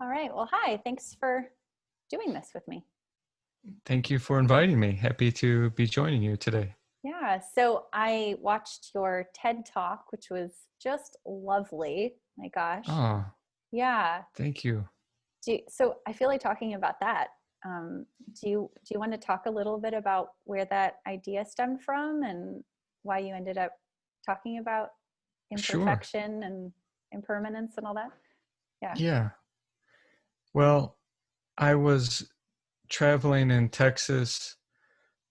All right. Well, hi. Thanks for doing this with me. Thank you for inviting me. Happy to be joining you today. Yeah. So I watched your TED Talk, which was just lovely. My gosh. Oh, Yeah. thank you. So I feel like talking about that. Do you want to talk a little bit about where that idea stemmed from and why you ended up talking about Sure. imperfection and impermanence and all that? Yeah. Yeah. Well, I was traveling in Texas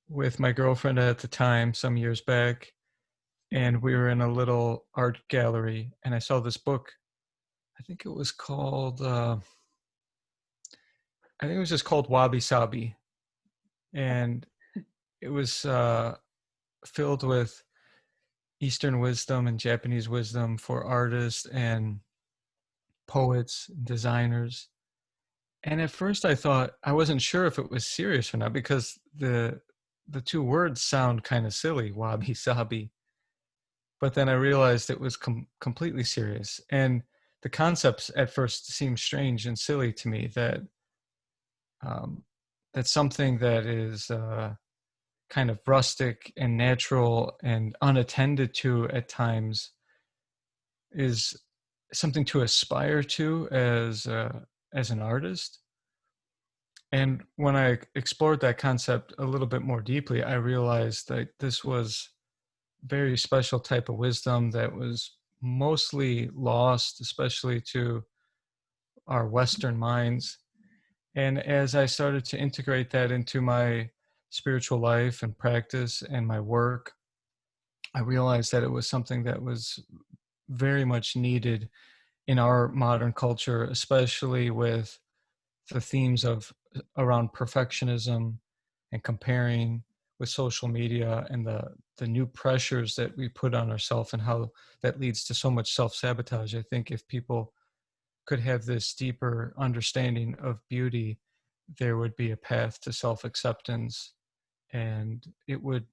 with my girlfriend at the time, some years back, and we were in a little art gallery, and I saw this book. I think it was called, I think it was just called Wabi Sabi, Okay. and it was filled with Eastern wisdom and Japanese wisdom for artists and poets, designers. And at first I thought I wasn't sure if it was serious or not because the two words sound kind of silly, wabi sabi. But then I realized it was completely serious. And the concepts at first seemed strange and silly to me um, that something that is kind of rustic and natural and unattended to at times is something to aspire to as an artist. And when I explored that concept a little bit more deeply, I realized that this was very special type of wisdom that was mostly lost, especially to our Western minds. And as I started to integrate that into my spiritual life and practice and my work, I realized that it was something that was very much needed in our modern culture, especially with the themes of around perfectionism and comparing with social media and the new pressures that we put on ourselves and how that leads to so much self-sabotage. I think if people could have this deeper understanding of beauty, there would be a path to self-acceptance, and it would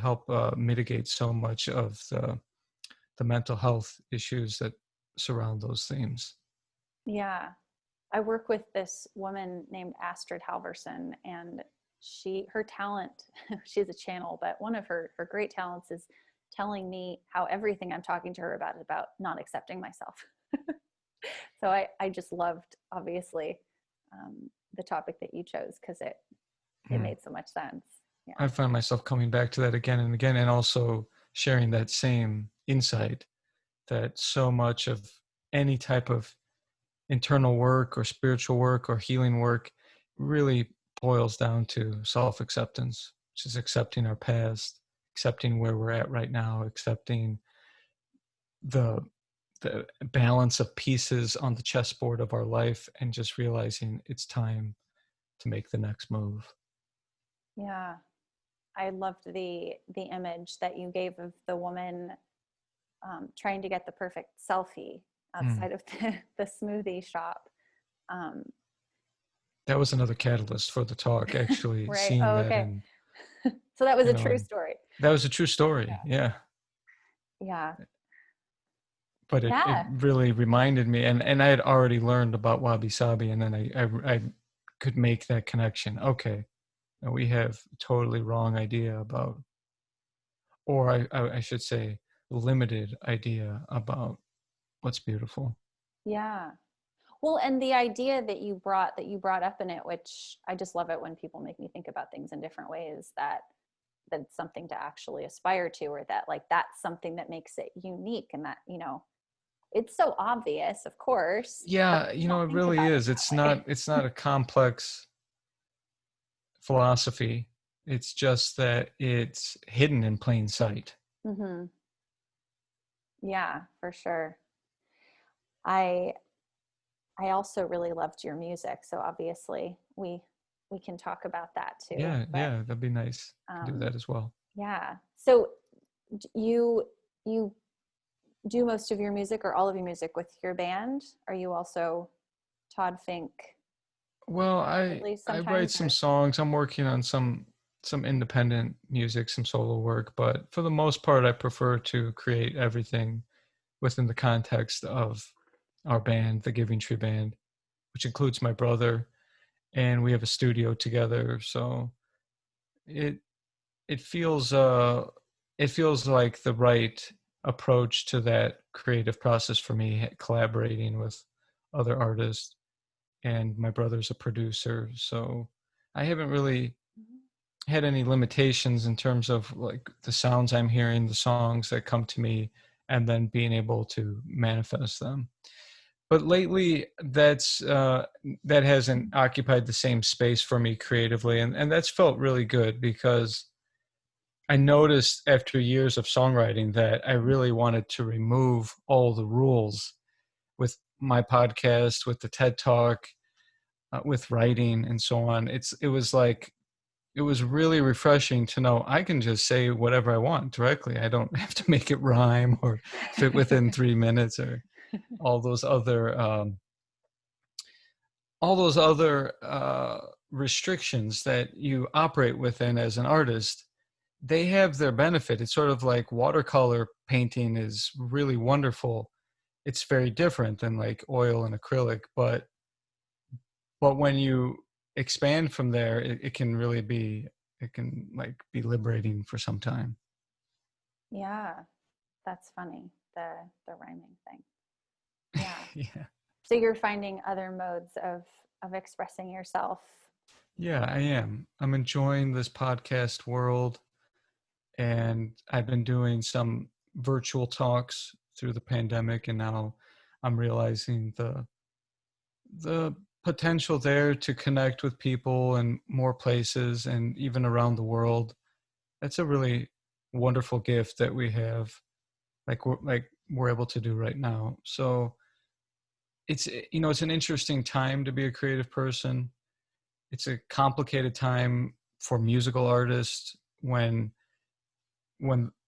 help mitigate so much of the mental health issues that surround those themes. Yeah. I work with this woman named Astrid Halverson, and her talent, she has a channel, but one of her great talents is telling me how everything I'm talking to her about is about not accepting myself. So I just loved, obviously, the topic that you chose because it Mm. made so much sense. Yeah. I find myself coming back to that again and again, and also sharing that same insight that so much of any type of internal work or spiritual work or healing work really boils down to self acceptance, which is accepting our past, accepting where we're at right now, accepting the the balance of pieces on the chessboard of our life, and just realizing it's time to make the next move. Yeah. I loved the image that you gave of the woman trying to get the perfect selfie Mm. outside of the smoothie shop. Um, That was another catalyst for the talk, actually, right. seeing Oh, that. okay. And So that was you a know, true and story. that was a true story. Yeah. Yeah. Yeah. But it Yeah. really reminded me, and I had already learned about wabi sabi, and then I could make that connection. Okay, now we have a totally wrong idea about, or I should say, limited idea about what's beautiful. Yeah. Well, and the idea that you brought up in it, which I just love it when people make me think about things in different ways, that it's something to actually aspire to, or that like that's something that makes it unique, and that, it's so obvious, of course, but Yeah, we don't it think really about it is. that It's way. not a complex philosophy. It's just that it's hidden in plain sight. Hmm. Yeah, for sure. I I also really loved your music, so obviously we can talk about that too. Yeah, But yeah, that'd be nice. Can do um, that as well. yeah, so you do most of your music or all of your music with your band? Are you also Todd Fink Well, privately I write sometimes, some or? songs. I'm working on some independent music, some solo work, but for the most part, I prefer to create everything within the context of our band, the Giving Tree Band. which includes my brother, and we have a studio together. So it it feels it feels like the right approach to that creative process for me, collaborating with other artists, and my brother's a producer. So I haven't really Mhm. had any limitations in terms of like the sounds I'm hearing, the songs that come to me, and then being able to manifest them. But lately, that hasn't occupied the same space for me creatively, and that's felt really good because I noticed after years of songwriting that I really wanted to remove all the rules with my podcast, with the TED Talk, with writing, and so on. It was really refreshing to know I can just say whatever I want directly. I don't have to make it rhyme or fit within 3 minutes or all those other restrictions that you operate within as an artist. They have their benefit. It's sort of like watercolor painting is really wonderful. It's very different than like oil and acrylic, but when you expand from there, it can really be, it can like be liberating for some time. Yeah, that's funny. The rhyming thing. Yeah. Yeah. So you're finding other modes of expressing yourself. Yeah, I am. I'm enjoying this podcast world, and I've been doing some virtual talks through the pandemic, and now I'm realizing the potential there to connect with people in more places and even around the world. That's a really wonderful gift that we have, like we're able to do right now. So it's, it's an interesting time to be a creative person. It's a complicated time for musical artists when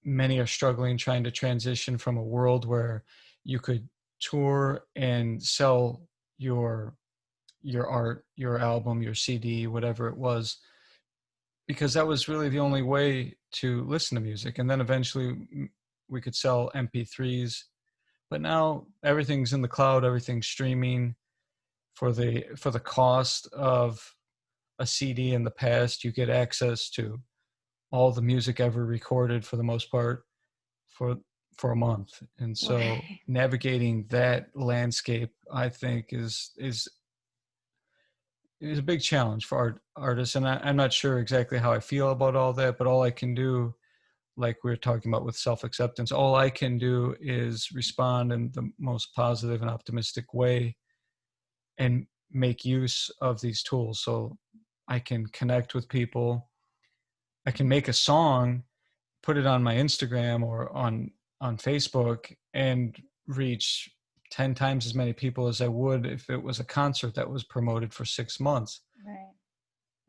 many are struggling trying to transition from a world where you could tour and sell your your art, your album, your CD, whatever it was, because that was really the only way to listen to music. And then eventually we could sell MP3s, but now everything's in the cloud, everything's streaming. For the cost of a CD in the past, you get access to all the music ever recorded for the most part for for a month. And so Right. navigating that landscape, I think, is a big challenge for artists. And I'm not sure exactly how I feel about all that, but all I can do, like we were talking about with self-acceptance, all I can do is respond in the most positive and optimistic way and make use of these tools so I can connect with people. I can make a song, put it on my Instagram or on Facebook, and reach 10 times as many people as I would if it was a concert that was promoted for 6 months, Right.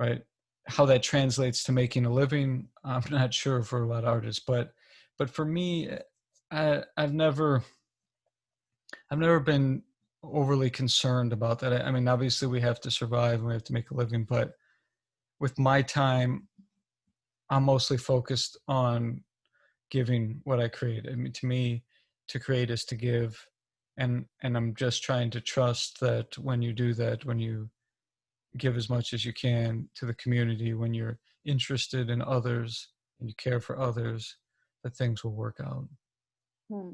right? How that translates to making a living, I'm not sure for a lot of artists, but for me, I've never been overly concerned about that. I mean, obviously we have to survive and we have to make a living, but with my time, I'm mostly focused on giving what I create. I mean, to me, to create is to give, and I'm just trying to trust that when you do that, when you give as much as you can to the community, when you're interested in others and you care for others, that things will work out. Hmm.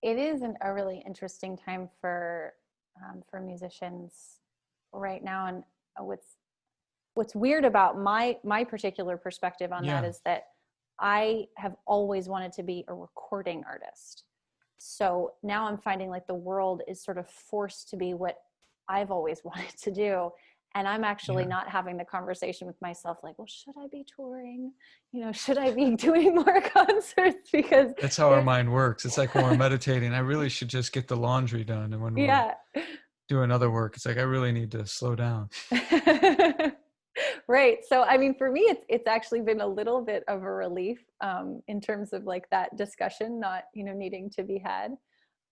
It is a really interesting time for musicians right now. And what's weird about my particular perspective on that Yeah, is that I have always wanted to be a recording artist. So now I'm finding like the world is sort of forced to be what I've always wanted to do. And I'm actually yeah. not having the conversation with myself like, well, should I be touring? Should I be doing more concerts? Because That's how our there's, mind works. It's like when we're meditating, I really should just get the laundry done. And when we're yeah. doing other work, it's like, I really need to slow down. Right. So, I mean, for me, it's actually been a little bit of a relief in terms of like that discussion, not needing to be had.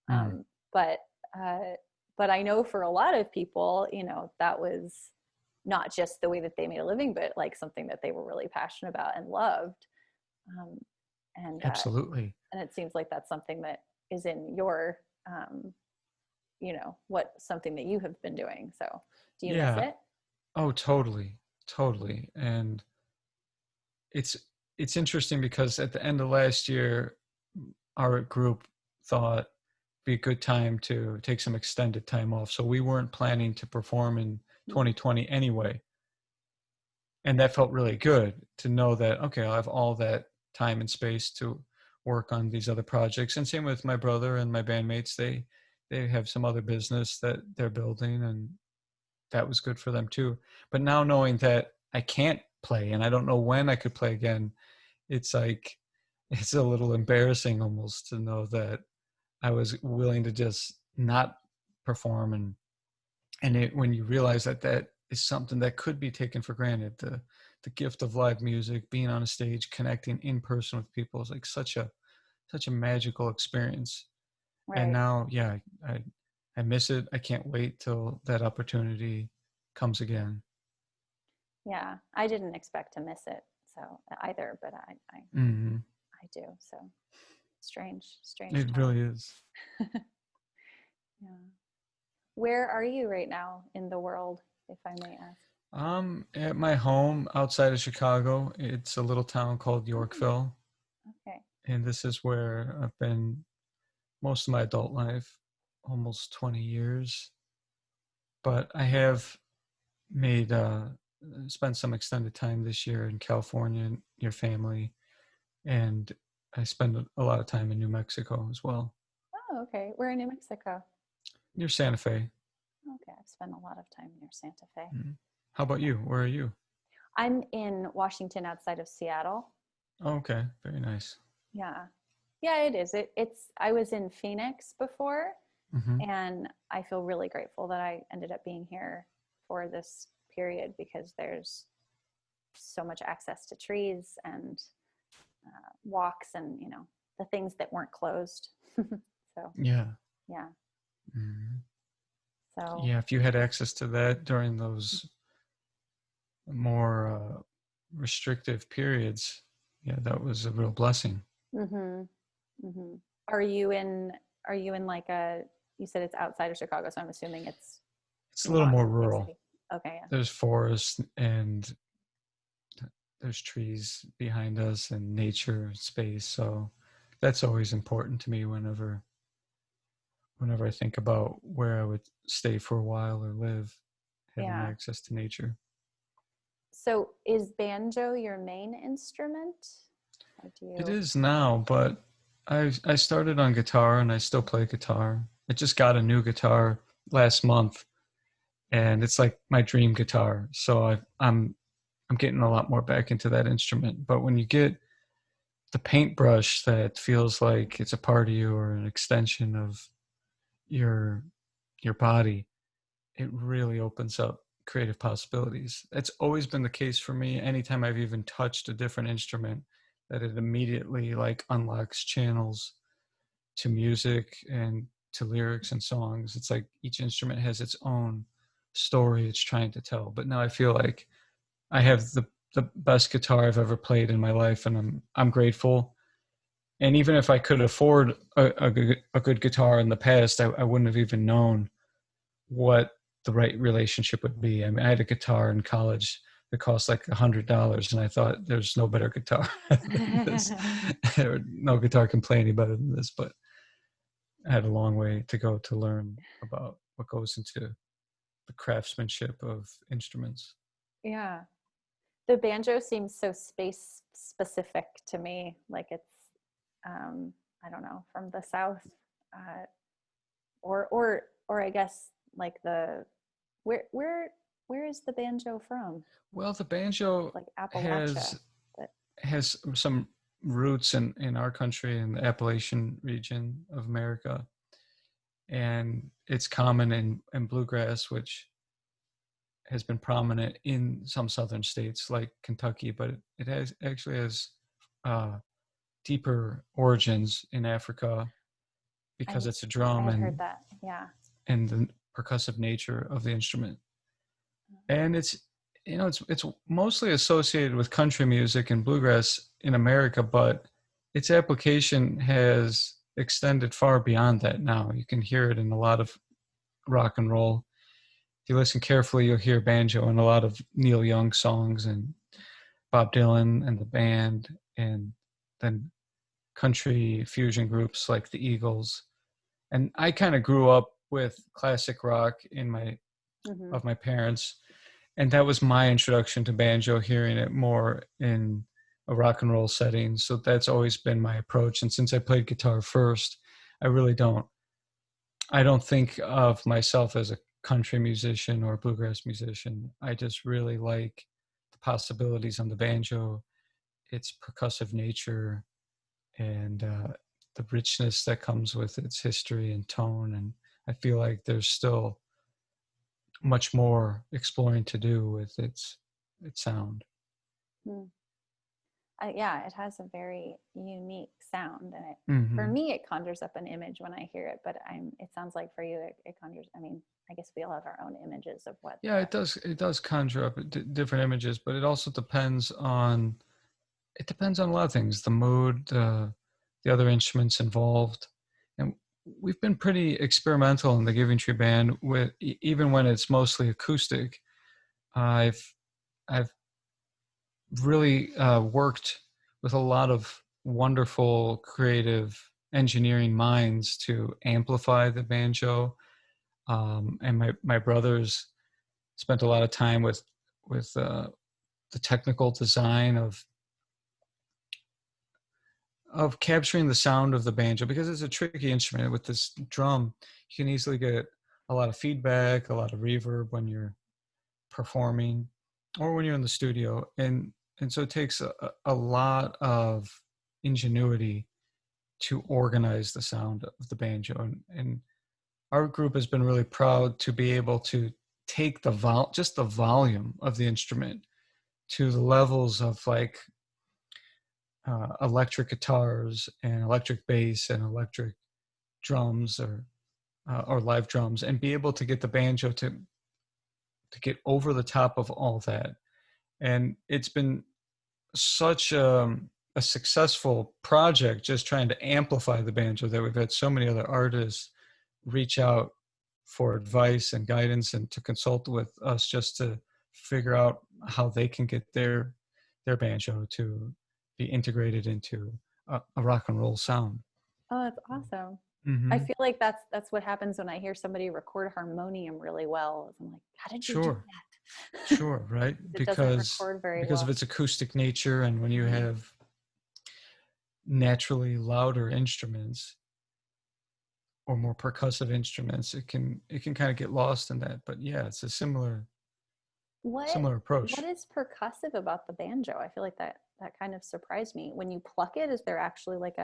Mm, Um, but uh, but I know for a lot of people, that was not just the way that they made a living, but like something that they were really passionate about and loved. Um, and absolutely. and it seems like that's something that is in your um, what something that you have been doing. So do you miss Yeah. it? Oh, totally. Totally. And it's it's interesting because at the end of last year, our group thought be a good time to take some extended time off. So we weren't planning to perform in Mm. 2020 anyway. And that felt really good to know that, okay, I'll have all that time and space to work on these other projects. And same with my brother and my bandmates. They have some other business that they're building, and that was good for them too. But now knowing that I can't play and I don't know when I could play again, it's like it's a little embarrassing almost to know that I was willing to just not perform, when you realize that that is something that could be taken for granted, the gift of live music, being on a stage, connecting in person with people is like such a magical experience. And Right. now, yeah, I miss it. I can't wait till that opportunity comes again. Yeah. I didn't expect to miss it so either, but Hmm. I do. So strange It time. really is. Yeah. Where are you right now in the world, if I may ask? At my home outside of Chicago. It's a little town called Oh, Yorkville, okay. and this is where I've been most of my adult life, almost 20 years. But I have made spent some extended time this year in California near family, and I spend a lot of time in New Mexico as well, Oh, okay. We're in New Mexico. near Santa Fe. Okay. I've spent a lot of time near Santa Fe. Mhm. How about you? Where are you? I'm in Washington outside of Seattle. Oh, okay, very nice. Yeah. Yeah, it is. I was in Phoenix before, Hmm. and I feel really grateful that I ended up being here for this period because there's so much access to trees and walks and, the things that weren't closed. So, Yeah. yeah. Hmm. So, Yeah, if you had access to that during those more restrictive periods, yeah, that was a real blessing. mhm. Mhm. Are you in like you said it's outside of Chicago, so I'm assuming it's It's a little not more in a big rural. city. Okay, There's forests and there's trees behind us and nature space. So that's always important to me whenever I think about where I would stay for a while or live, having yeah. access to nature. So is banjo your main instrument? Or do It you? is now, but I started on guitar and I still play guitar. I just got a new guitar last month, and it's like my dream guitar. So I'm getting a lot more back into that instrument. But when you get the paintbrush that feels like it's a part of you or an extension of your your body, it really opens up creative possibilities. That's always been the case for me. Anytime I've even touched a different instrument, that it immediately like unlocks channels to music and to lyrics and songs. It's like each instrument has its own story it's trying to tell. But now I feel like I have the best guitar I've ever played in my life, and I'm grateful. And even if I could afford a good guitar in the past, I wouldn't have even known what the right relationship would be. I mean, I had a guitar in college that cost like $100, and I thought there's no better guitar than this. No guitar can play any better than this. But I had a long way to go to learn about what goes into the craftsmanship of instruments. Yeah. The banjo seems so space specific to me. Like it's, I don't know, from the South, uh, or I guess like where where where is the banjo from? Well, the banjo Like Appalachia, has but has some roots in our country in the Appalachian region of America, and it's common in bluegrass, which has been prominent in some southern states like Kentucky, but it has actually has uh, deeper origins in Africa because I it's a I drum had heard that. Yeah. and the percussive nature of the instrument. And it's mostly associated with country music and bluegrass in America, but its application has extended far beyond that now. You can hear it in a lot of rock and roll. If you listen carefully, you'll hear banjo in a lot of Neil Young songs and Bob Dylan and the band, and then country fusion groups like the Eagles. And I kind of grew up with classic rock in my Hmm. of my parents, and that was my introduction to banjo, hearing it more in a rock and roll setting. So that's always been my approach. And since I played guitar first, I really don't think of myself as a country musician or a bluegrass musician. I just really like the possibilities on the banjo, its percussive nature, and the richness that comes with its history and tone. And I feel like there's still much more exploring to do with its sound. Mm. Yeah, it has a very unique sound, and for Hmm. me, it conjures up an image when I hear it. But it sounds like for you, it conjures. I mean, I guess we all have our own images of what. Yeah, it does conjure up different images, but it also depends on a lot of things: the mood, the other instruments involved, and we've been pretty experimental in the Giving Tree Band with even when it's mostly acoustic. I've I've really worked with a lot of wonderful creative engineering minds to amplify the banjo, and my brothers spent a lot of time with the technical design of capturing the sound of the banjo, because it's a tricky instrument. With this drum, you can easily get a lot of feedback, a lot of reverb when you're performing or when you're in the studio, and so it takes a lot of ingenuity to organize the sound of the banjo, and our group has been really proud to be able to take just the volume of the instrument to the levels of like electric guitars and electric bass and electric drums, or live drums, and be able to get the banjo to get over the top of all that. And it's been such a successful project just trying to amplify the banjo that we've had so many other artists reach out for advice and guidance and to consult with us just to figure out how they can get their banjo to be integrated into a rock and roll sound. Oh, that's awesome. I Hmm. feel like that's what happens when I hear somebody record harmonium really well. I'm like, how did you do Sure, that? sure, right? It doesn't record very Because of well. its acoustic nature, and when you have naturally louder instruments or more percussive instruments, it can kind of get lost in that. But yeah, it's a What similar what approach. is percussive about the banjo? I feel like that kind of surprised me. When you pluck it, is there actually like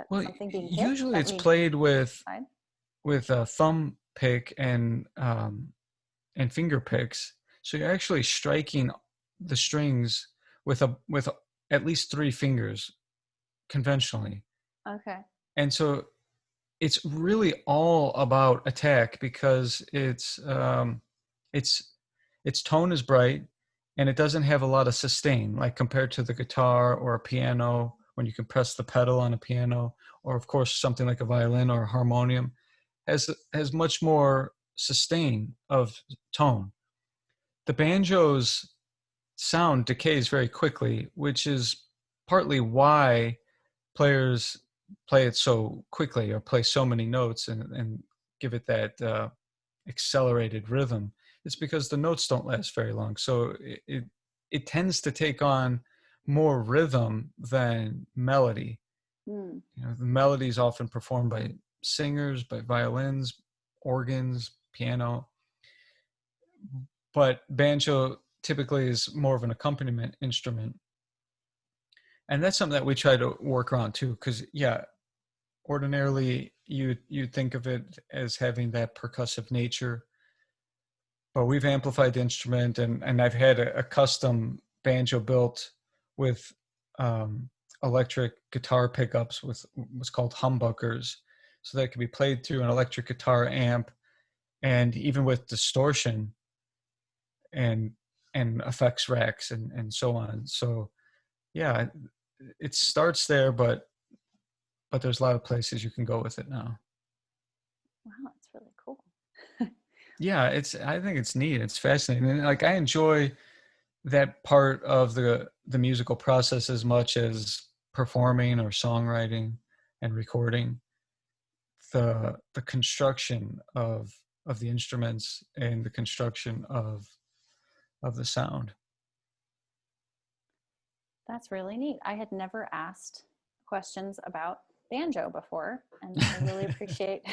Well, something being hit usually that it's means played side? with a thumb pick and finger picks. So you're actually striking the strings with at least three fingers conventionally. Okay. And so it's really all about attack, because it's its tone is bright, and it doesn't have a lot of sustain, like compared to the guitar or a piano when you can press the pedal on a piano, or of course something like a violin or a harmonium has much more sustain of tone. The banjo's sound decays very quickly, which is partly why players play it so quickly or play so many notes and give it that accelerated rhythm. It's because the notes don't last very long. So it tends to take on more rhythm than melody. Hmm. The melody is often performed by singers, by violins, organs, piano, but banjo typically is more of an accompaniment instrument. And that's something that we try to work around too, because yeah, ordinarily you think of it as having that percussive nature, but we've amplified the instrument, and I've had a custom banjo built with um, electric guitar pickups with what's called humbuckers, so that it can be played through an electric guitar amp, and even with distortion and effects racks and so on. So yeah, it starts there, but there's a lot of places you can go with it now. Wow, that's really cool. Yeah, I think it's neat. It's fascinating. And like I enjoy that part of the musical process as much as performing or songwriting and recording. The construction of the instruments and the construction of the sound. That's really neat. I had never asked questions about banjo before, and I really appreciate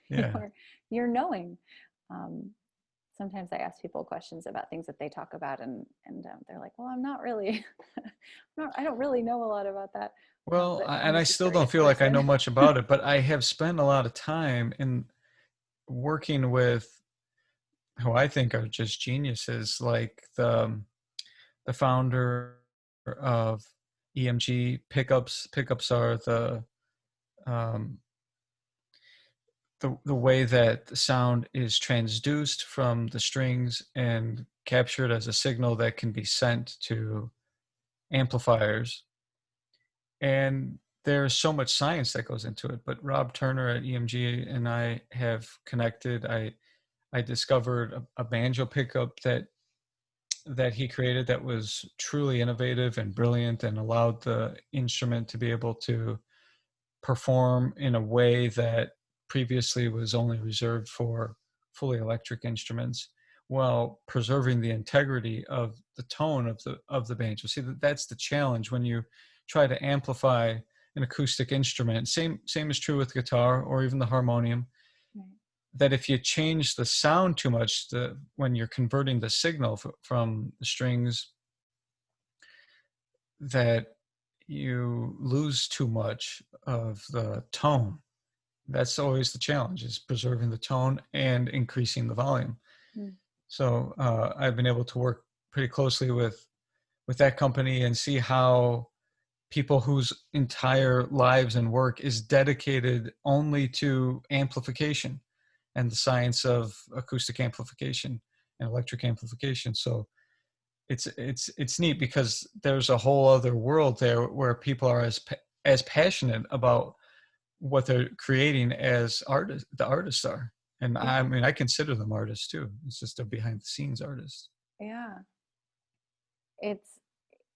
Yeah. your your knowing. Um, Sometimes I ask people questions about things that they talk about, and they're like, "Well, I'm not really, I don't really know a lot about that." Well, But I'm and I just a still don't curious feel like I know person. much about it, but I have spent a lot of time in working with who I think are just geniuses, like the founder of EMG pickups. Pickups are um, the way that the sound is transduced from the strings and captured as a signal that can be sent to amplifiers. And there's so much science that goes into it. But Rob Turner at EMG and I have connected. I discovered a banjo pickup that he created that was truly innovative and brilliant and allowed the instrument to be able to perform in a way that previously was only reserved for fully electric instruments while preserving the integrity of the tone of the banjo. See, that's the challenge when you try to amplify an acoustic instrument. Same is true with guitar or even the harmonium, Right. that if you change the sound too much, when you're converting the signal from the strings, that you lose too much of the tone. That's always the challenge, is preserving the tone and increasing the volume. Mm. So I've been able to work pretty closely with that company and see how people whose entire lives and work is dedicated only to amplification and the science of acoustic amplification and electric amplification. So it's neat because there's a whole other world there where people are as passionate about what they're creating as artists, the artists are. And I Yeah. mean, I consider them artists too. It's just a behind the scenes artist. Yeah. It's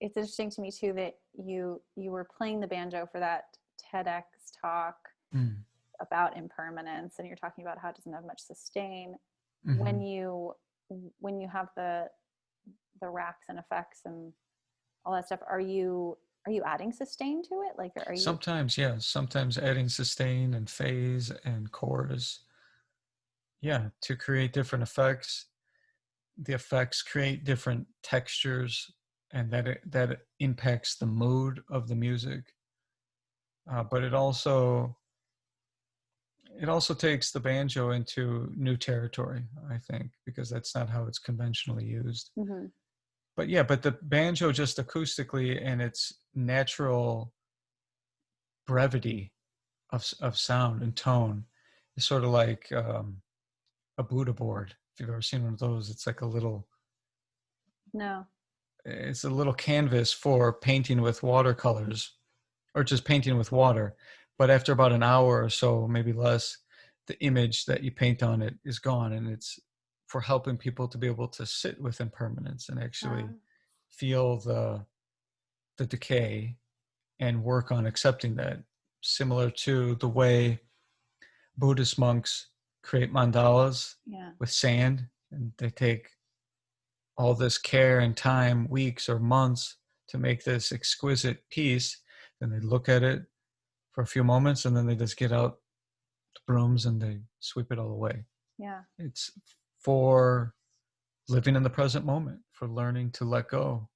it's interesting to me too that you were playing the banjo for that TEDx talk Mm. about impermanence, and you're talking about how it doesn't have much sustain. Hmm. When you when you have the racks and effects and all that stuff, are you adding sustain to it? Like, are you? Sometimes, yeah. Sometimes adding sustain and phase and chorus, yeah, to create different effects. The effects create different textures, and that impacts the mood of the music. But it also takes the banjo into new territory, I think, because that's not how it's conventionally used. Mm-hmm. But yeah, but the banjo just acoustically and its natural brevity of sound and tone is sort of like a Buddha board. If you've ever seen one of those, No. it's a little canvas for painting with watercolors or just painting with water. But after about an hour or so, maybe less, the image that you paint on it is gone. And it's for helping people to be able to sit with impermanence and actually feel the decay and work on accepting that. Similar to the way Buddhist monks create mandalas Yeah. with sand, and they take all this care and time, weeks or months, to make this exquisite piece. Then they look at it for a few moments and then they just get out the brooms and they sweep it all away. Yeah. It's for living in the present moment, for learning to let go.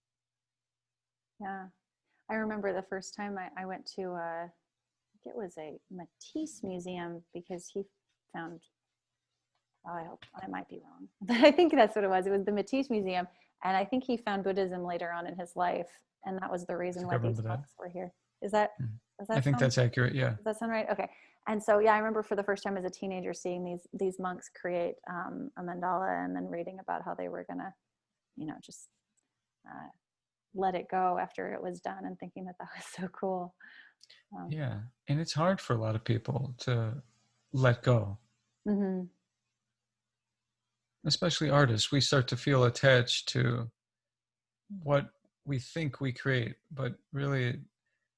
Yeah. I remember the first time I went to it was a Matisse museum because he found, oh, I hope I might be wrong, but I think that's what it was. It was the Matisse Museum, and I think he found Buddhism later on in his life, and that was the I reason think I why these remember that. monks were here. Is that Mhm. does I that think sound that's accurate. Yeah. does that sound right? Okay. And so yeah, I remember for the first time as a teenager seeing these monks create a mandala and then reading about how they were gonna, just uh, let it go after it was done and thinking that that was so cool. Um, Yeah. And it's hard for a lot of people to let go. mm-hmm. especially artists, we start to feel attached to what we think we create, but really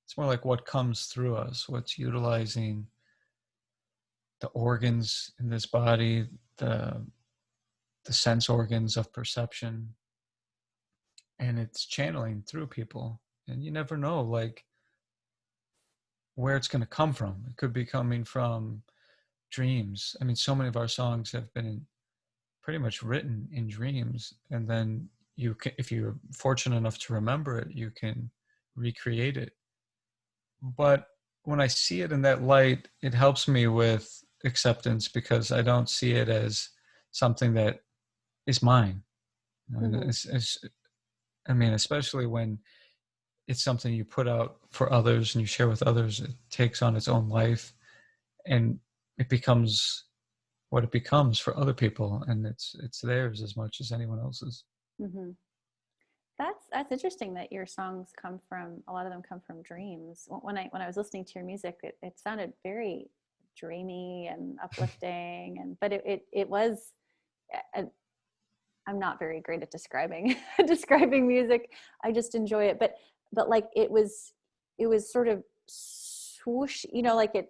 it's more like what comes through us, what's utilizing the organs in this body, the the sense organs of perception, and it's channeling through people. And you never know, like, where it's going to come from. It could be coming from dreams. I mean, so many of our songs have been pretty much written in dreams, and then you can, if you're fortunate enough to remember it, you can recreate it. But when I see it in that light, it helps me with acceptance, because I don't see it as something that is mine. Mm-hmm. I mean, especially when it's something you put out for others and you share with others, it takes on its own life, and it becomes what it becomes for other people, and it's theirs as much as anyone else's. Mm-hmm. That's interesting that your songs come from, a lot of them come from dreams. When I was listening to your music, it sounded very dreamy and uplifting, and but it was. I'm not very great at describing describing music. I just enjoy it, but like it was sort of swoosh, you know, like it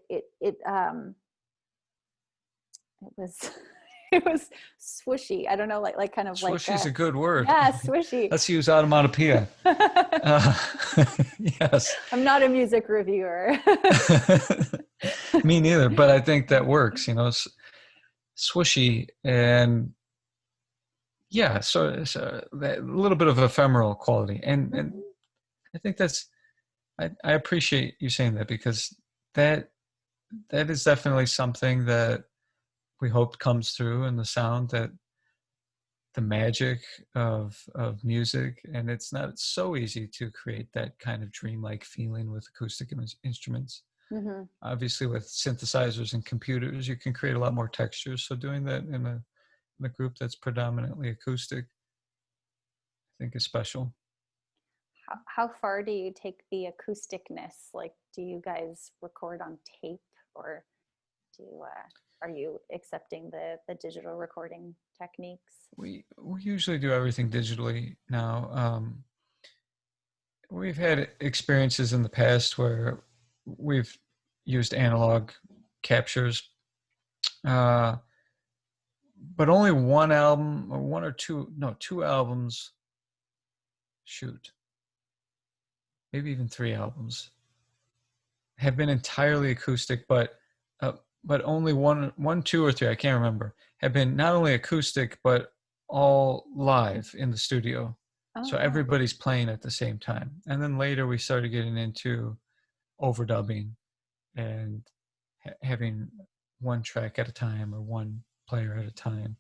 was it was swooshy. I don't know, like kind of like Swooshy's a good word. yeah, swishy. Let's use onomatopoeia. Uh, yes. I'm not a music reviewer. Me neither, but I think that works, you know, swooshy, and yeah, so that little bit of ephemeral quality. And I think I appreciate you saying that, because that that is definitely something that we hope comes through in the sound, that the magic of music. And it's not so easy to create that kind of dreamlike feeling with acoustic instruments. Mm-hmm. Obviously, with synthesizers and computers, you can create a lot more textures. So doing that in a group that's predominantly acoustic, I think is special. How far do you take the acousticness? Like, do you guys record on tape, or do are you accepting the digital recording techniques? We usually do everything digitally now. We've had experiences in the past where we've used analog captures, uh, but only one album, or one or two, no, two albums, shoot, maybe even three albums, have been entirely acoustic, uh, but only one, two, or three, I can't remember, have been not only acoustic but all live in the studio. Oh, So wow. everybody's playing at the same time. And then later we started getting into overdubbing and having one track at a time, or one player at a time.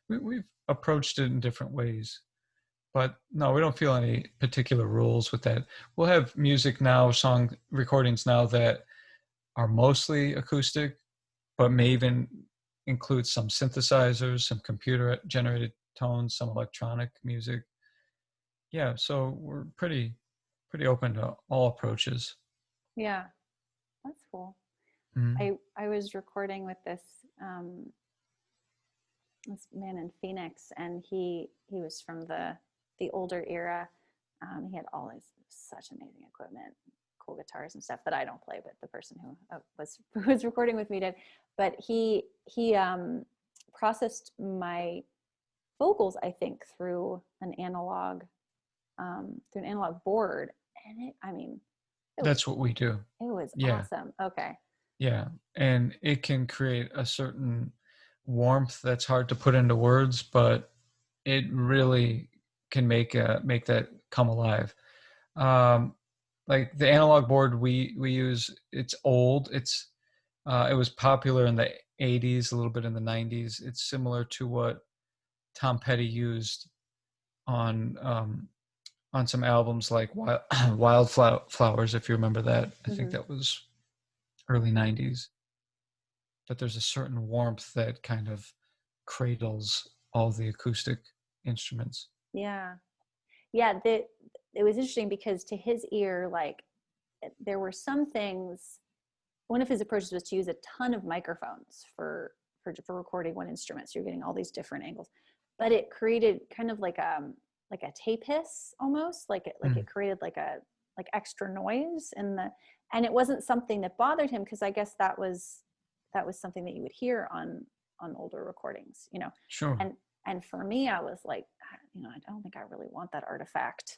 We've approached it in different ways, but no, we don't feel any particular rules with that. We'll have music now, song recordings now, that are mostly acoustic, but may even include some synthesizers, some computer generated tones, some electronic music. Yeah, so we're pretty open to all approaches. Yeah, that's cool. Mm. I was recording with this man in Phoenix, and he was from the older era. He had all his such amazing equipment, cool guitars and stuff that I don't play, but the person who was who was recording with me did. But he processed my vocals, I think, through an analog board, and I mean, it was That's what we do. it was Yeah, awesome. Okay. yeah. And it can create a certain warmth that's hard to put into words, but it really can make that come alive. Um, like the analog board we use, it's old. It was popular in the 80s, a little bit in the 90s. It's similar to what Tom Petty used on some albums like Wildflowers, if you remember that. I think Mm-hmm. that was early 90s. But there's a certain warmth that kind of cradles all the acoustic instruments. Yeah. Yeah, it was interesting because to his ear, like there were some things. One of his approaches was to use a ton of microphones for for recording one instrument. So you're getting all these different angles, but it created kind of like a tape hiss almost, like it created like extra noise in the, and it wasn't something that bothered him, because I guess that was something that you would hear on older recordings, you know. Sure. And for me, I was like, you know, I don't think I really want that artifact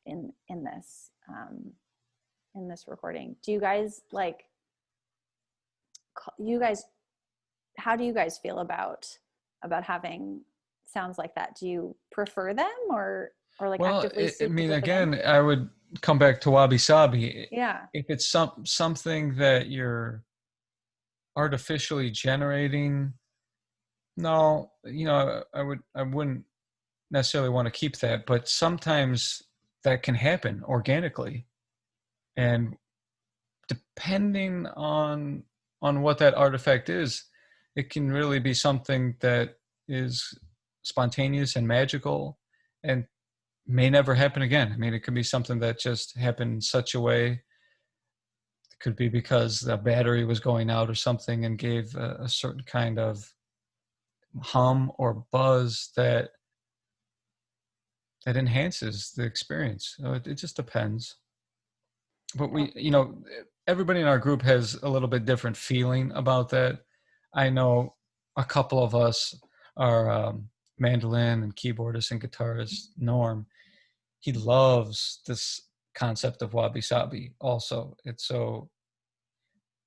in this recording. Do you guys how do you guys feel about having sounds like that? Do you prefer them, or like actively I seek mean, to put them in? again, I would come back to wabi sabi. Yeah. If it's something that you're artificially generating, no, you know, I wouldn't necessarily want to keep that, but sometimes that can happen organically. And depending on what that artifact is, it can really be something that is spontaneous and magical and may never happen again. I mean, it could be something that just happened in such a way. It could be because the battery was going out or something and gave a certain kind of hum or buzz that enhances the experience. So it just depends. But we, you know, everybody in our group has a little bit different feeling about that. I know a couple of us are mandolin and keyboardist and guitarist Norm. He loves this concept of wabi sabi also. It's so,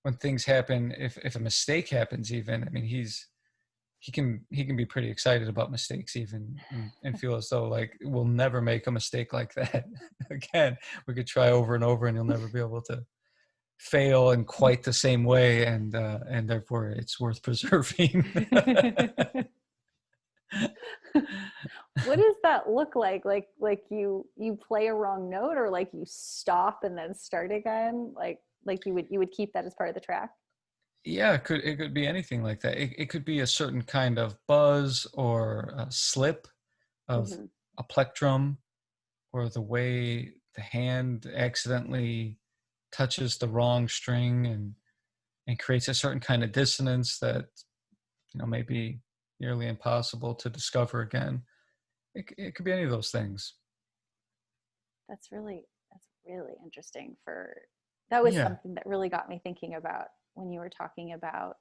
when things happen, if a mistake happens, even, I mean, he can be pretty excited about mistakes even, and feel as though like we'll never make a mistake like that again. We could try over and over and you'll never be able to fail in quite the same way, and therefore it's worth preserving. What does that look like? Like you play a wrong note, or like you stop and then start again? Like you would keep that as part of the track? Yeah, it could be anything like that. It could be a certain kind of buzz or a slip of a plectrum, or the way the hand accidentally touches the wrong string and creates a certain kind of dissonance that, you know, may be nearly impossible to discover again. It could be any of those things. That's really interesting. That was Yeah. something that really got me thinking about when you were talking about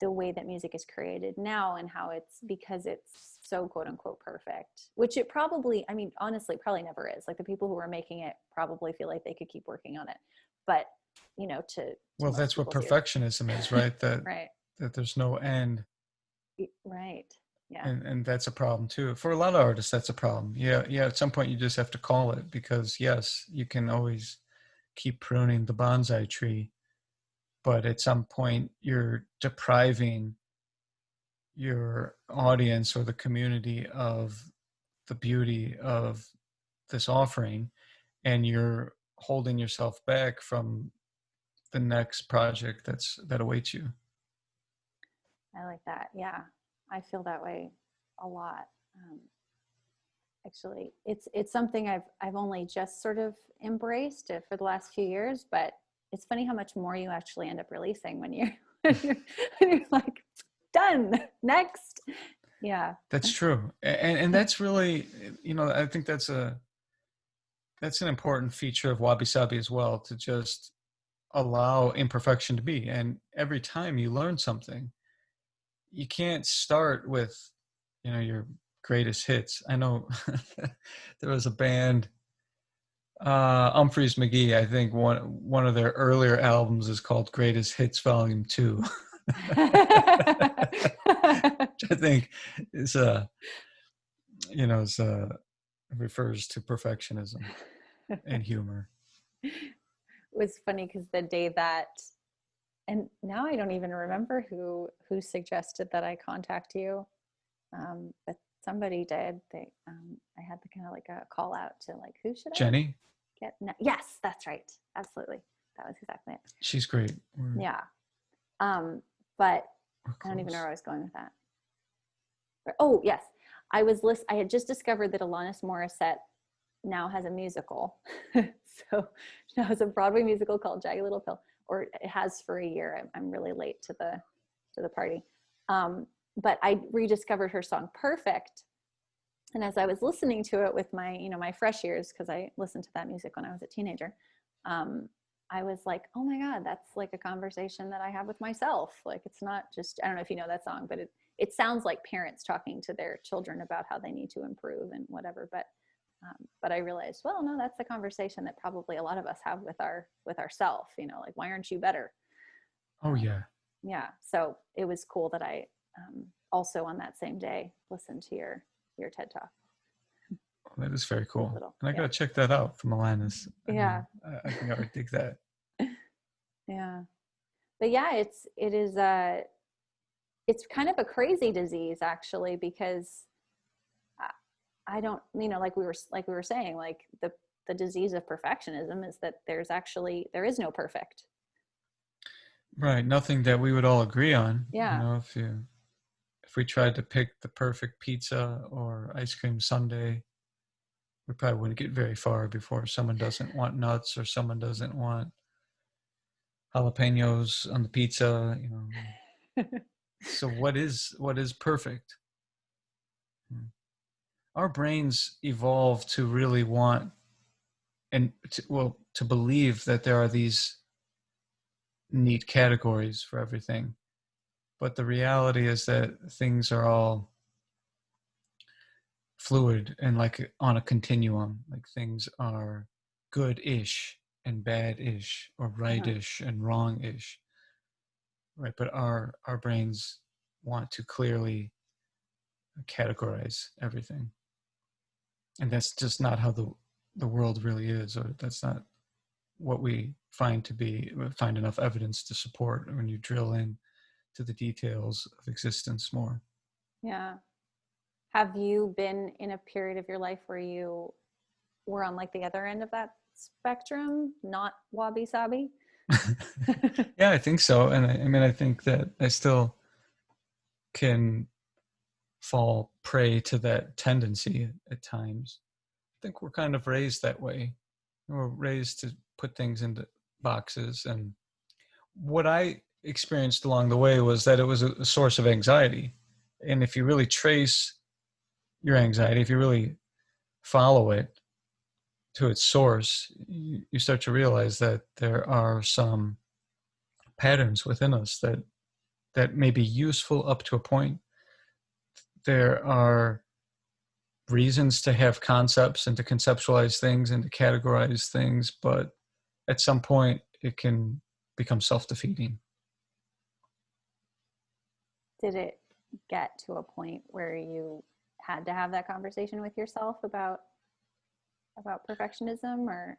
the way that music is created now, and how it's because it's so quote unquote perfect, which it probably, I mean, honestly, probably never is. Like the people who are making it probably feel like they could keep working on it, but you know, to Well, most that's what people's ears. perfectionism is, right? That right. that there's no end. Right. Yeah. And that's a problem too. For a lot of artists, that's a problem. Yeah, at some point you just have to call it, because yes, you can always keep pruning the bonsai tree, but at some point you're depriving your audience or the community of the beauty of this offering, and you're holding yourself back from the next project that awaits you. I like that. Yeah, I feel that way a lot. Actually, it's something I've only just sort of embraced for the last few years, but it's funny how much more you actually end up releasing when you're when you're like, done, next. Yeah, That's true. And that's really, you know, I think that's an important feature of wabi sabi as well, to just allow imperfection to be. And every time you learn something, you can't start with, you know, your greatest hits. I know there was a band, Humphreys McGee. I think one of their earlier albums is called Greatest Hits Volume 2. Which I think is you know, refers to perfectionism and humor. It was funny because the day that, and now I don't even remember who suggested that I contact you, but somebody did. I had the kind of like a call out to like, who should Jenny? I get? Yes, that's right. Absolutely, that was exactly it. She's great. Yeah, but I don't even know where I was going with that. Oh yes, I had just discovered that Alanis Morissette now has a musical. So now has a Broadway musical called Jagged Little Pill, or it has for a year. I'm really late to the party. But I rediscovered her song Perfect. And as I was listening to it with my, my fresh ears, because I listened to that music when I was a teenager, I was like, oh my God, that's like a conversation that I have with myself. Like, it's not just, I don't know if you know that song, but it sounds like parents talking to their children about how they need to improve and whatever. But I realized, well, no, that's the conversation that probably a lot of us have with ourself, like, why aren't you better? Oh yeah. Yeah. So it was cool that I also on that same day listened to your TED Talk. That is very cool. Little, And I yeah. gotta check that out from Alanis. Yeah. I think I would dig that. Yeah. But yeah, it's kind of a crazy disease actually, because I don't, like we were saying, like the disease of perfectionism is that there is no perfect. Right. Nothing that we would all agree on. Yeah. If we tried to pick the perfect pizza or ice cream sundae, we probably wouldn't get very far before someone doesn't want nuts or someone doesn't want jalapenos on the pizza. So what is perfect? Our brains evolved to really want and to believe that there are these neat categories for everything. But the reality is that things are all fluid and like on a continuum. Like things are good-ish and bad-ish, or right-ish and wrong-ish. Right. But our brains want to clearly categorize everything. And that's just not how the world really is, or that's not what we find enough evidence to support when you drill in to the details of existence more. Yeah. Have you been in a period of your life where you were on like the other end of that spectrum, not wabi sabi? Yeah, I think so. And I mean, I think that I still can fall prey to that tendency at times. I think we're kind of raised that way. We're raised to put things into boxes. And what I experienced along the way was that it was a source of anxiety. And if you really trace your anxiety, if you really follow it to its source, you start to realize that there are some patterns within us that may be useful up to a point. There are reasons to have concepts and to conceptualize things and to categorize things, but at some point it can become self-defeating. Did it get to a point where you had to have that conversation with yourself about perfectionism, or?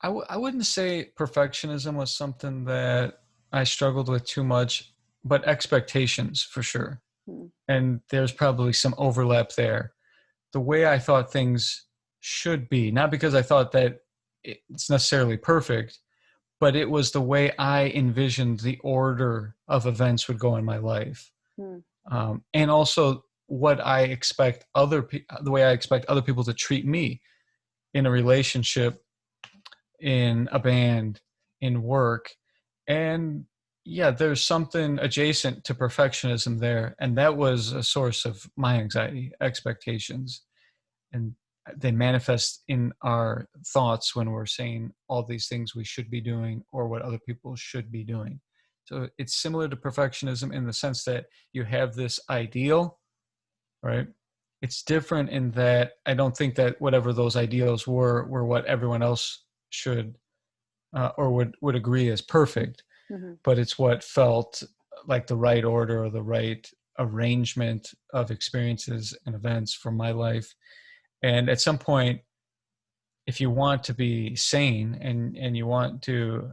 I wouldn't say perfectionism was something that I struggled with too much, but expectations for sure. And there's probably some overlap there. The way I thought things should be, not because I thought that it's necessarily perfect, but it was the way I envisioned the order of events would go in my life. And also what I expect the way I expect other people to treat me in a relationship, in a band, in work. And yeah, there's something adjacent to perfectionism there. And that was a source of my anxiety, expectations. And they manifest in our thoughts when we're saying all these things we should be doing or what other people should be doing. So it's similar to perfectionism in the sense that you have this ideal, right? It's different in that I don't think that whatever those ideals were what everyone else should or would agree is perfect, but it's what felt like the right order or the right arrangement of experiences and events for my life. And at some point, if you want to be sane and you want to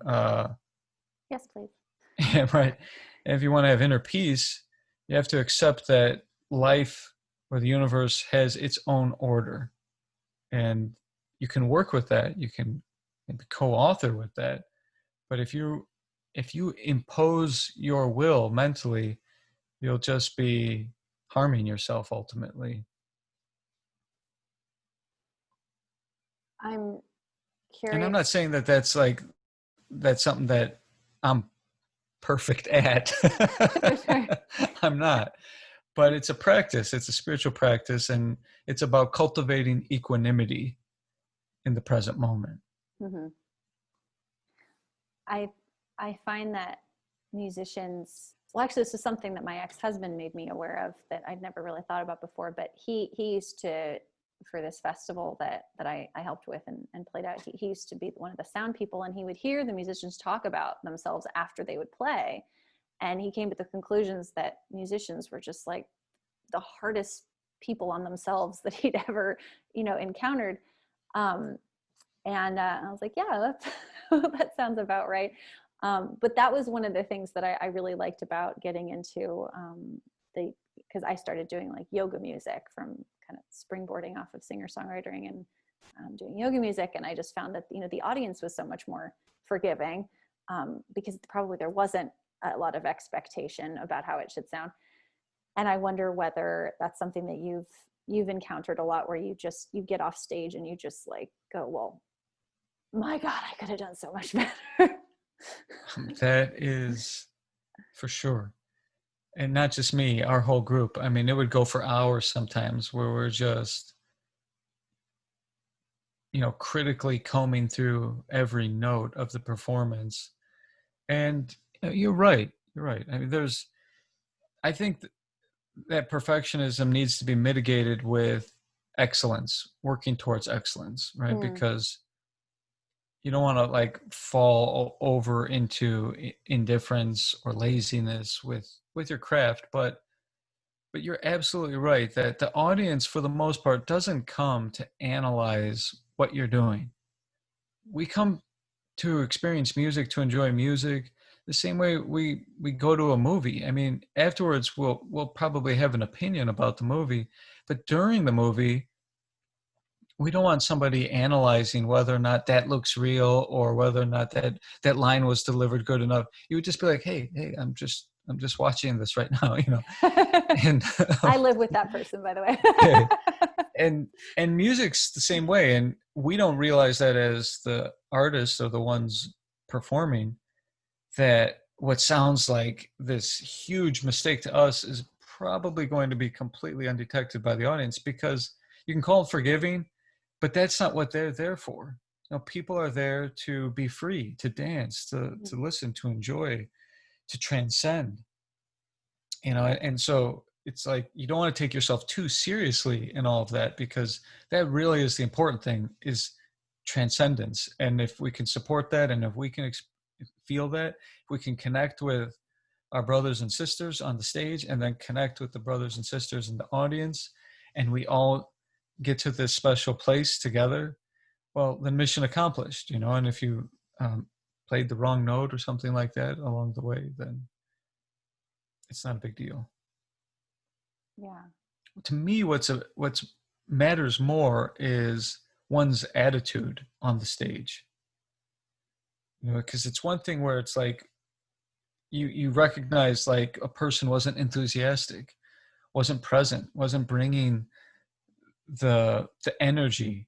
Yes, please. yeah, right, and if you want to have inner peace, you have to accept that life or the universe has its own order, and you can work with that, you can co-author with that. But if you impose your will mentally, you'll just be harming yourself ultimately. I'm And I'm not curious. saying that that's something that I'm perfect at. Sure. I'm not. But it's a practice. It's a spiritual practice, and it's about cultivating equanimity in the present moment. Hmm. I I find that musicians, well, actually this is something that my ex-husband made me aware of that I'd never really thought about before, but he used to, for this festival that I helped with and played out, he used to be one of the sound people, and he would hear the musicians talk about themselves after they would play, and he came to the conclusions that musicians were just like the hardest people on themselves that he'd ever, encountered. um, and I was like, yeah, that sounds about right. But that was one of the things that I really liked about getting into the, because I started doing like yoga music from kind of springboarding off of singer songwriting and doing yoga music. And I just found that, the audience was so much more forgiving, because probably there wasn't a lot of expectation about how it should sound. And I wonder whether that's something that you've encountered a lot, where you get off stage and you just like go, well, my God, I could have done so much better. That is for sure. And not just me, our whole group. I mean, it would go for hours sometimes where we're just, critically combing through every note of the performance. And you're right. You're right. I mean, I think that perfectionism needs to be mitigated with excellence, working towards excellence, right? Mm, Because you don't want to like fall over into indifference or laziness with your craft, but you're absolutely right that the audience for the most part doesn't come to analyze what you're doing. We come to experience music, to enjoy music, the same way we go to a movie. I mean, afterwards we'll probably have an opinion about the movie, but during the movie we don't want somebody analyzing whether or not that looks real or whether or not that line was delivered good enough. You would just be like, hey, I'm just watching this right now, mm. and I live with that person, by the way. okay. And music's the same way, and we don't realize that as the artists or the ones performing, that what sounds like this huge mistake to us is probably going to be completely undetected by the audience, because you can call it forgiving, but that's not what they're there for. People are there to be free, to dance, to listen, to enjoy, to transcend. And so it's like you don't want to take yourself too seriously in all of that, because that really is the important thing, is transcendence. And if we can support that, and if we can feel that, if we can connect with our brothers and sisters on the stage, and then connect with the brothers and sisters in the audience, and we all get to this special place together, well, then mission accomplished. And if you played the wrong note or something like that along the way, then it's not a big deal. Yeah. To me, what's matters more is one's attitude on the stage. Because it's one thing where it's like you recognize like a person wasn't enthusiastic, wasn't present, wasn't bringing the energy.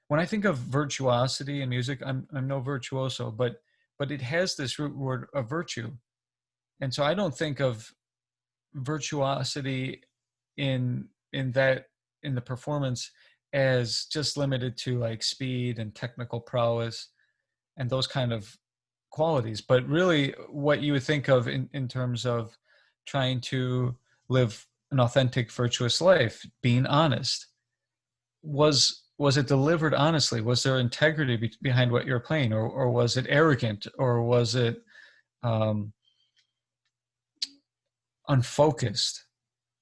When I think of virtuosity in music, I'm no virtuoso, but it has this root word of virtue, and so I don't think of virtuosity in that in the performance as just limited to like speed and technical prowess and those kind of qualities, but really what you would think of in terms of trying to live an authentic virtuous life, being honest. Was it delivered honestly? Was there integrity behind what you're playing, or was it arrogant, or was it um, unfocused?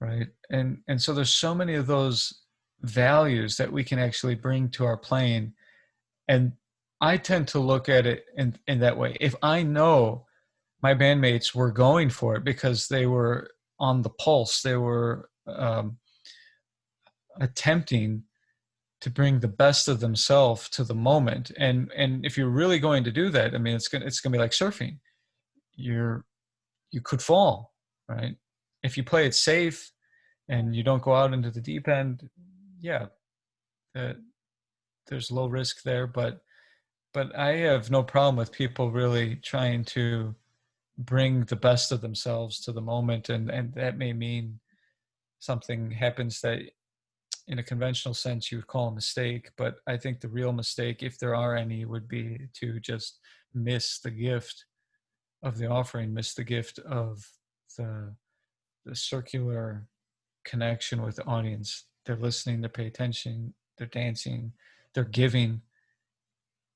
Right. And so there's so many of those values that we can actually bring to our playing. And I tend to look at it in that way. If I know my bandmates were going for it because they were on the pulse, they were attempting to bring the best of themselves to the moment. And if you're really going to do that, I mean, it's gonna be like surfing. You could fall, right? If you play it safe and you don't go out into the deep end, yeah, uh, there's low risk there. But but I have no problem with people really trying to bring the best of themselves to the moment, and that may mean something happens that in a conventional sense you would call a mistake, but I think the real mistake, if there are any, would be to just miss the gift of the offering, miss the gift of the the circular connection with the audience. They're listening, they pay attention, they're dancing, they're giving,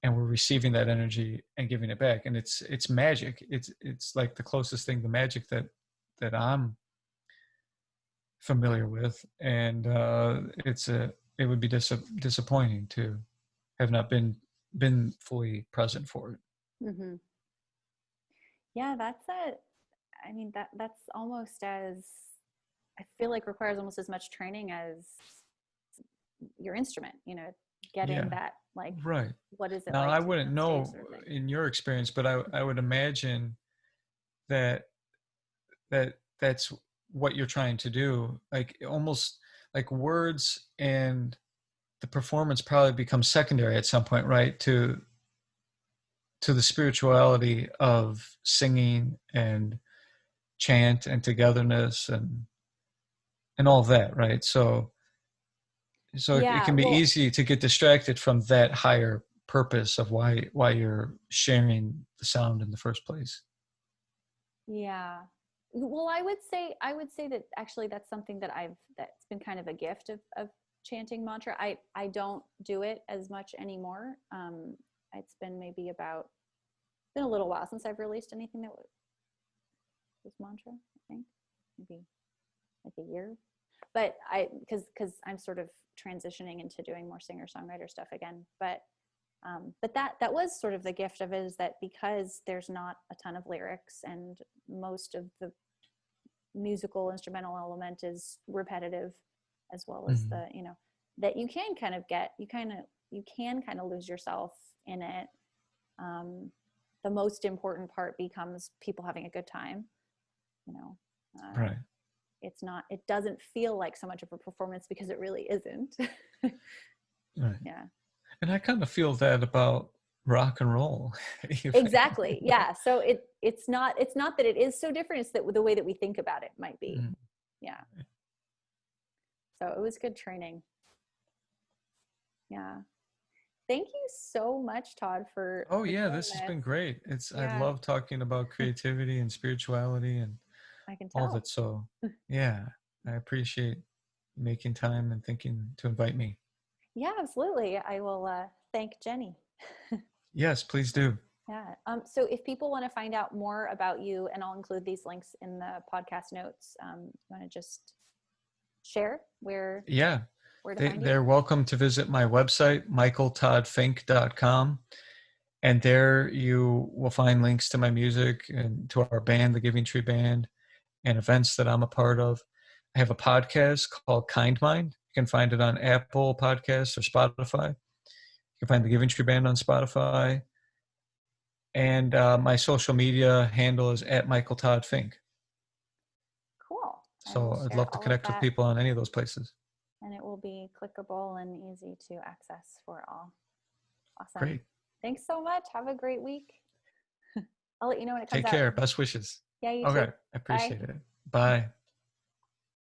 and we're receiving that energy and giving it back. And it's magic. It's like the closest thing to magic that I'm familiar with. And it would be disappointing to have not been fully present for it. Hmm. Yeah, I mean, that's almost as, I feel like requires almost as much training as your instrument, getting Yeah, that, like, right. what is it Now like I to be wouldn't on stage know sort of thing. in your experience, but I would imagine that that's what you're trying to do. Like almost like words and the performance probably becomes secondary at some point, right? To the spirituality of singing and chant and togetherness and all that, right? So it Yeah, can be well, easy to get distracted from that higher purpose of why you're sharing the sound in the first place. yeah. Well, I would say that actually that's something that's been kind of a gift of chanting mantra. I don't do it as much anymore. It's been maybe about been a little while since I've released anything that was mantra, I think. Maybe like a year. But because I'm sort of transitioning into doing more singer-songwriter stuff again. But that was sort of the gift of it, is that because there's not a ton of lyrics and most of the musical instrumental element is repetitive, as well as Mhm. that you can kind of lose yourself in it. um, the most important part becomes people having a good time, you know uh, Right. it doesn't feel like so much of a performance because it really isn't. Right. Yeah, And I kind of feel that about rock and roll, even. exactly. Yeah, so it's not that it is so different, it's that the way that we think about it might be. Mm. Yeah, so it was good training. Yeah, thank you so much, Todd, Oh for yeah, doing this has this. been great. I Yeah, love talking about creativity and spirituality and I can all of tell. it. So yeah, I appreciate making time and thinking to invite me. Yeah, absolutely. I will thank Jenny. Yes, please do. Yeah. So if people want to find out more about you, and I'll include these links in the podcast notes, you want to just share Yeah, where to find you? they're welcome to visit my website, michaeltoddfink.com. And there you will find links to my music and to our band, the Giving Tree Band, and events that I'm a part of. I have a podcast called Kind Mind. You can find it on Apple Podcasts or Spotify. You can find the Giving Tree Band on Spotify. And my social media handle is at Michael Todd Fink. Cool. I will So I'd share love to all of connect with that, people on any of those places. and it will be clickable and easy to access for all. Awesome. Great. Thanks so much. Have a great week. I'll let you know when it comes Take out. care. Best wishes. Yeah, you Okay. too. I Bye. appreciate it. Bye.